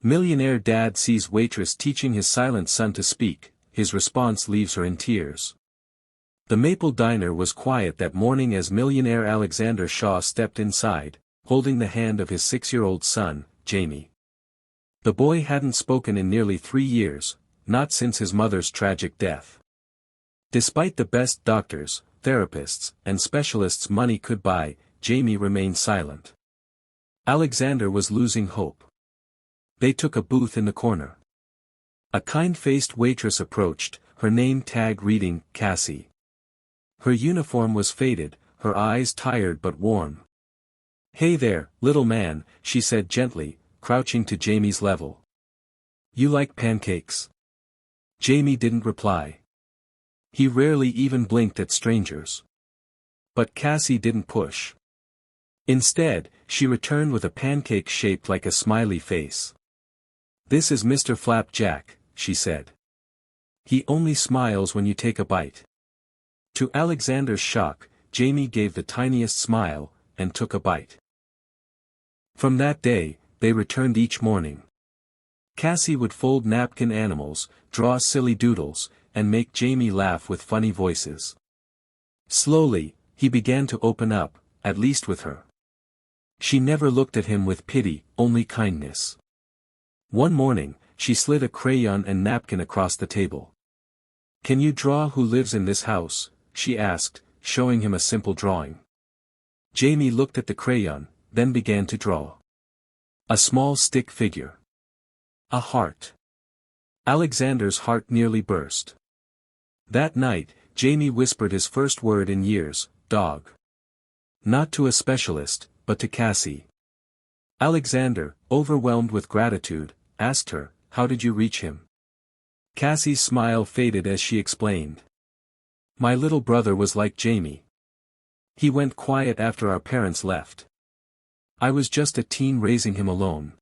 Millionaire dad sees waitress teaching his silent son to speak, his response leaves her in tears. The Maple Diner was quiet that morning as millionaire Alexander Shaw stepped inside, holding the hand of his 6-year-old son, Jamie. The boy hadn't spoken in nearly 3 years, not since his mother's tragic death. Despite the best doctors, therapists, and specialists money could buy, Jamie remained silent. Alexander was losing hope. They took a booth in the corner. A kind-faced waitress approached, her name tag reading, Cassie. Her uniform was faded, her eyes tired but warm. "Hey there, little man," she said gently, crouching to Jamie's level. "You like pancakes?" Jamie didn't reply. He rarely even blinked at strangers. But Cassie didn't push. Instead, she returned with a pancake shaped like a smiley face. "This is Mr. Flapjack," she said. "He only smiles when you take a bite." To Alexander's shock, Jamie gave the tiniest smile, and took a bite. From that day, they returned each morning. Cassie would fold napkin animals, draw silly doodles, and make Jamie laugh with funny voices. Slowly, he began to open up, at least with her. She never looked at him with pity, only kindness. One morning, she slid a crayon and napkin across the table. "Can you draw who lives in this house?" she asked, showing him a simple drawing. Jamie looked at the crayon, then began to draw. A small stick figure. A heart. Alexander's heart nearly burst. That night, Jamie whispered his first word in years, "dog." Not to a specialist, but to Cassie. Alexander, overwhelmed with gratitude, asked her, "How did you reach him?" Cassie's smile faded as she explained. "My little brother was like Jamie. He went quiet after our parents left. I was just a teen raising him alone.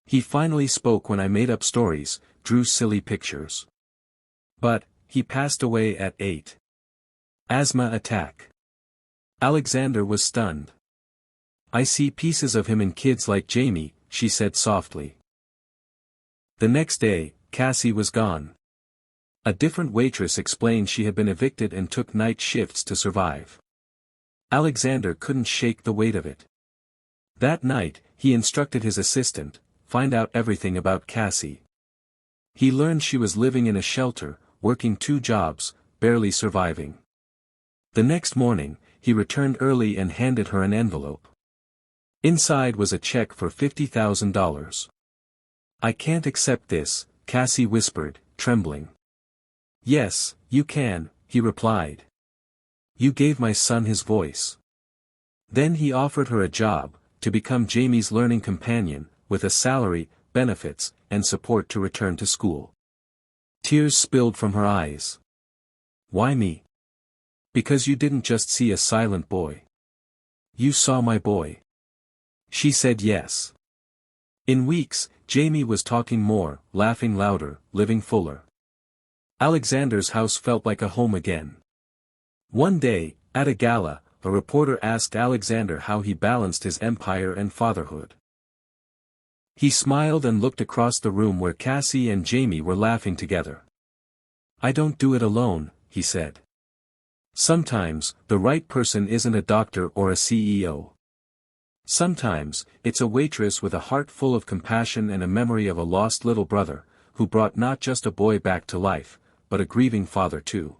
He finally spoke when I made up stories, drew silly pictures. But, he passed away at 8. Asthma attack." Alexander was stunned. "I see pieces of him in kids like Jamie," she said softly. The next day, Cassie was gone. A different waitress explained she had been evicted and took night shifts to survive. Alexander couldn't shake the weight of it. That night, he instructed his assistant, find out everything about Cassie. He learned she was living in a shelter, working 2 jobs, barely surviving. The next morning, he returned early and handed her an envelope. Inside was a check for $50,000. "I can't accept this," Cassie whispered, trembling. "Yes, you can," he replied. "You gave my son his voice." Then he offered her a job, to become Jamie's learning companion, with a salary, benefits, and support to return to school. Tears spilled from her eyes. "Why me?" "Because you didn't just see a silent boy. You saw my boy." She said yes. In weeks, Jamie was talking more, laughing louder, living fuller. Alexander's house felt like a home again. One day, at a gala, a reporter asked Alexander how he balanced his empire and fatherhood. He smiled and looked across the room where Cassie and Jamie were laughing together. "I don't do it alone," he said. "Sometimes, the right person isn't a doctor or a CEO. Sometimes, it's a waitress with a heart full of compassion and a memory of a lost little brother, who brought not just a boy back to life, but a grieving father too."